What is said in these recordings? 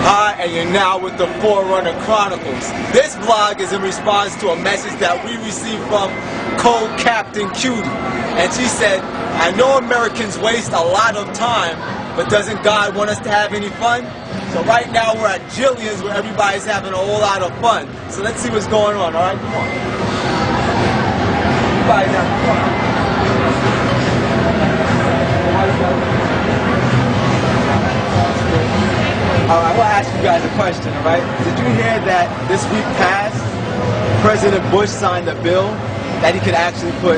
Hi, and you're now with the Forerunner Chronicles. This vlog is in response to a message that we received from Co-Captain Cutie. And she said, I know Americans waste a lot of time, but doesn't God want us to have any fun? So right now we're at Jillian's where everybody's having a whole lot of fun. So let's see what's going on, alright? Come on. Everybody's having fun. I want to ask you guys a question, alright? Did you hear that this week past, President Bush signed a bill that he could actually put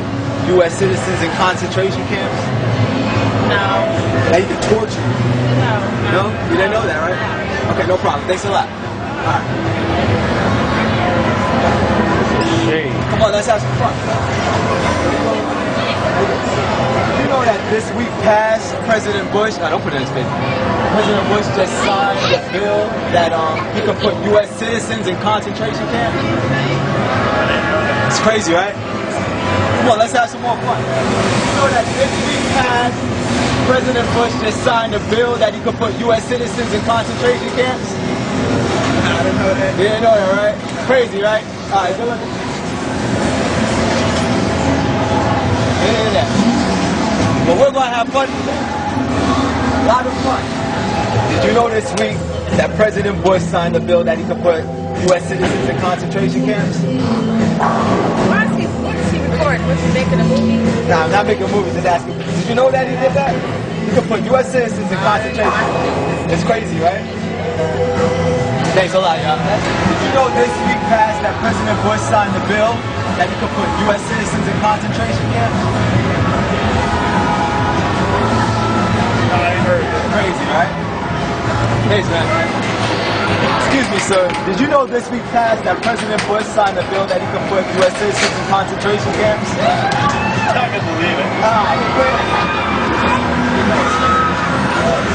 U.S. citizens in concentration camps? No. That he could torture you? No. No? You didn't know that, right? No. Okay, no problem. Thanks a lot. Alright. Come on, let's have some fun. You know that this week past, President Bush, don't put it in his face. President Bush just signed a bill that he could put U.S. citizens in concentration camps. It's crazy, right? Come on, let's have some more fun. You know that this week past, President Bush just signed a bill that he could put U.S. citizens in concentration camps. I didn't know that. You didn't know that, right? Crazy, right? All right, good luck. But we're going to have fun today. A lot of fun. Did you know this week that President Bush signed a bill that he could put U.S. citizens in concentration camps? What is he recording? Was he making a movie? Nah, I'm not making movies, just asking. Did you know that he did that? He could put U.S. citizens in concentration camps. It's crazy, right? Thanks a lot, y'all. Did you know this week past that President Bush signed a bill that he could put U.S. citizens in concentration camps? Crazy, right? Thanks, man. Excuse me, sir. Did you know this week past that President Bush signed a bill that he could put U.S. citizens in concentration camps? I can believe it.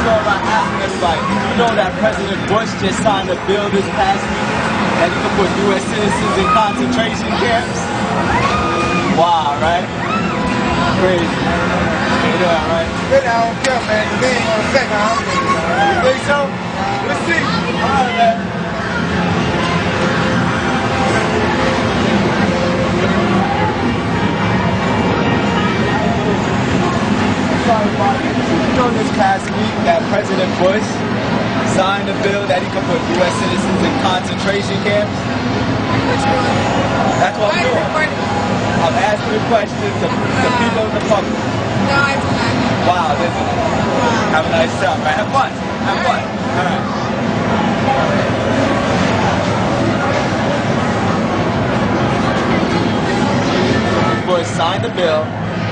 So I'm asking everybody, did you know that President Bush just signed a bill this past week that he could put U.S. citizens in concentration camps? Wow, right? Crazy. Yeah, right. I don't care, man. They ain't gonna say no. You think so? Let's see. All right, man. You know this past week that President Bush signed a bill that he could put U.S. citizens in concentration camps? That's what I'm doing. I'm asking a question to the people in the public. No, I do not. Wow, this is have a nice time, right? Have fun. Have fun. All right. Bush signed a bill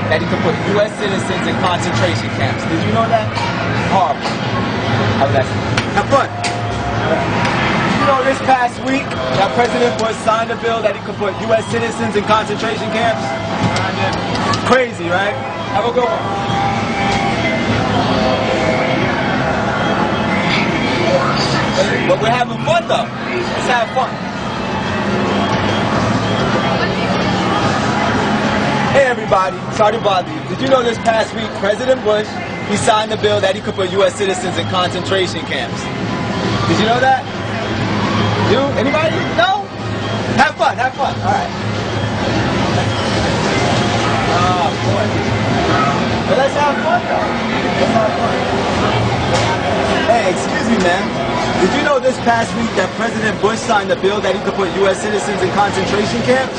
that he could put U.S. citizens in concentration camps. Did you know that? Horrible. Have a nice time. Have fun. You know this past week that President Bush signed a bill that he could put U.S. citizens in concentration camps? Crazy, right? Have a good one. But we're having fun though. Let's have fun. Hey everybody, sorry to bother you. Did you know this past week President Bush, he signed a bill that he could put U.S. citizens in concentration camps? Did you know that? You? Anybody? No? Have fun, have fun. Alright. Oh boy. But let's have fun though. Let's have fun. Hey, excuse me, man. Did you know this past week that President Bush signed a bill that he could put U.S. citizens in concentration camps?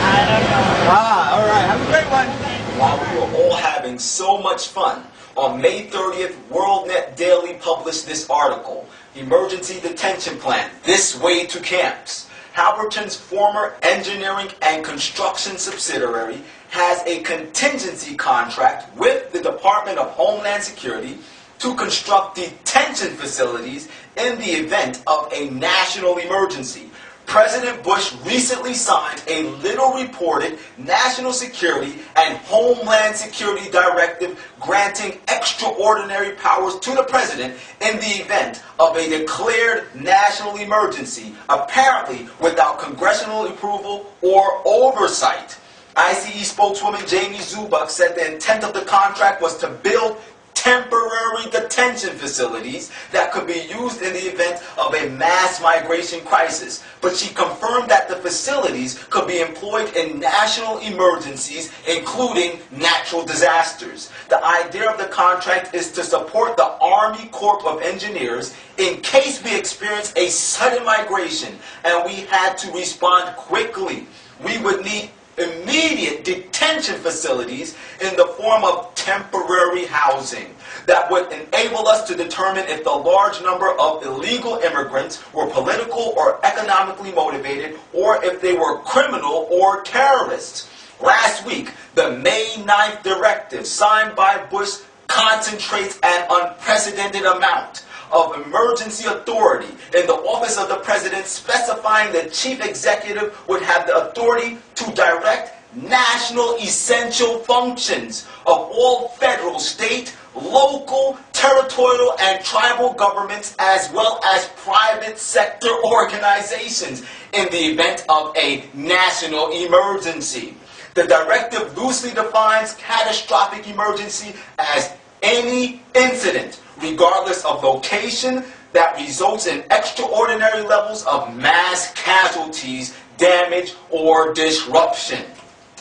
I don't know. Alright. Have a great one. While we were all having so much fun, on May 30th, WorldNet Daily published this article, Emergency Detention Plan, This Way to Camps. Halberton's former engineering and construction subsidiary has a contingency contract with the Department of Homeland Security to construct detention facilities in the event of a national emergency. President Bush recently signed a little-reported National Security and Homeland Security Directive granting extraordinary powers to the President in the event of a declared national emergency, apparently without congressional approval or oversight. ICE spokeswoman Jamie Zubak said the intent of the contract was to build temporary detention facilities that could be used in the event of a mass migration crisis. But she confirmed that the facilities could be employed in national emergencies, including natural disasters. The idea of the contract is to support the Army Corps of Engineers in case we experience a sudden migration and we had to respond quickly. We would need immediate detention facilities in the form of temporary housing that would enable us to determine if the large number of illegal immigrants were political or economically motivated, or if they were criminal or terrorists. Last week, the May 9th directive signed by Bush concentrates an unprecedented amount of emergency authority in the office of the president, specifying the chief executive would have the authority to direct national essential functions of all federal, state, local, territorial, and tribal governments, as well as private sector organizations in the event of a national emergency. The directive loosely defines catastrophic emergency as any incident, regardless of location, that results in extraordinary levels of mass casualties, damage, or disruption.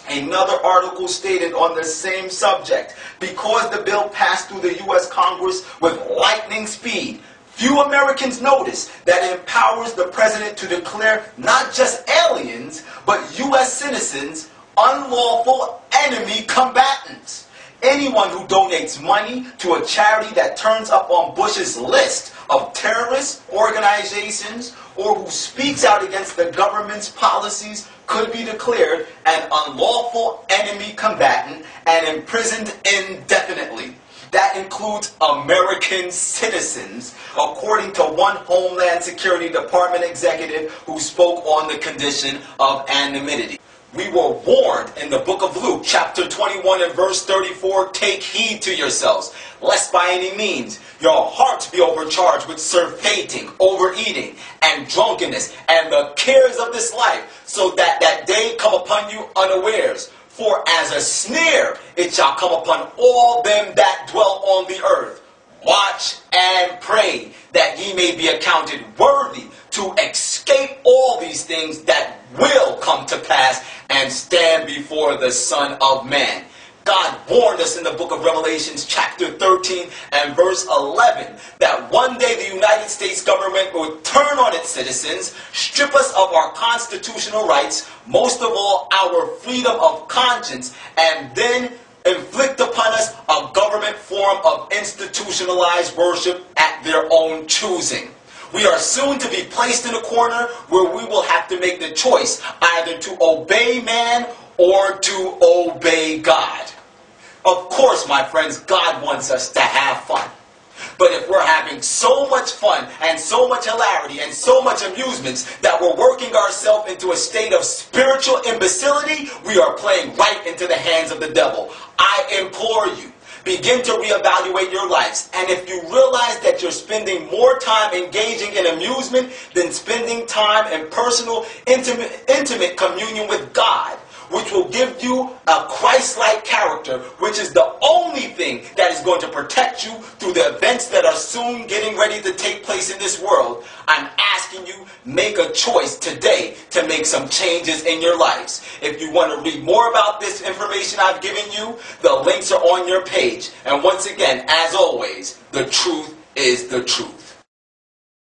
Another article stated on the same subject, because the bill passed through the U.S. Congress with lightning speed, few Americans notice that it empowers the president to declare not just aliens, but U.S. citizens unlawful enemy combatants. Anyone who donates money to a charity that turns up on Bush's list of terrorist organizations or who speaks out against the government's policies could be declared an unlawful enemy combatant and imprisoned indefinitely. That includes American citizens, according to one Homeland Security Department executive who spoke on the condition of anonymity. We were warned in the book of Luke, chapter 21 and verse 34, take heed to yourselves, lest by any means your hearts be overcharged with surfeiting, overeating, and drunkenness, and the cares of this life, so that that day come upon you unawares. For as a snare it shall come upon all them that dwell on the earth. Watch and pray that ye may be accounted worthy to escape all these things that will come to pass and stand before the Son of Man. God warned us in the book of Revelations chapter 13 and verse 11 that one day the United States government would turn on its citizens, strip us of our constitutional rights, most of all our freedom of conscience, and then inflict upon us a government form of institutionalized worship at their own choosing. We are soon to be placed in a corner where we will have to make the choice either to obey man or to obey God. Of course, my friends, God wants us to have fun. But if we're having so much fun and so much hilarity and so much amusements that we're working ourselves into a state of spiritual imbecility, we are playing right into the hands of the devil. I implore you, begin to reevaluate your lives. And if you realize that you're spending more time engaging in amusement than spending time in personal, intimate communion with God, which will give you a Christ-like character, which is the only thing that is going to protect you through the events that are soon getting ready to take place in this world, I'm asking you, make a choice today to make some changes in your lives. If you want to read more about this information I've given you, the links are on your page. And once again, as always, the truth is the truth.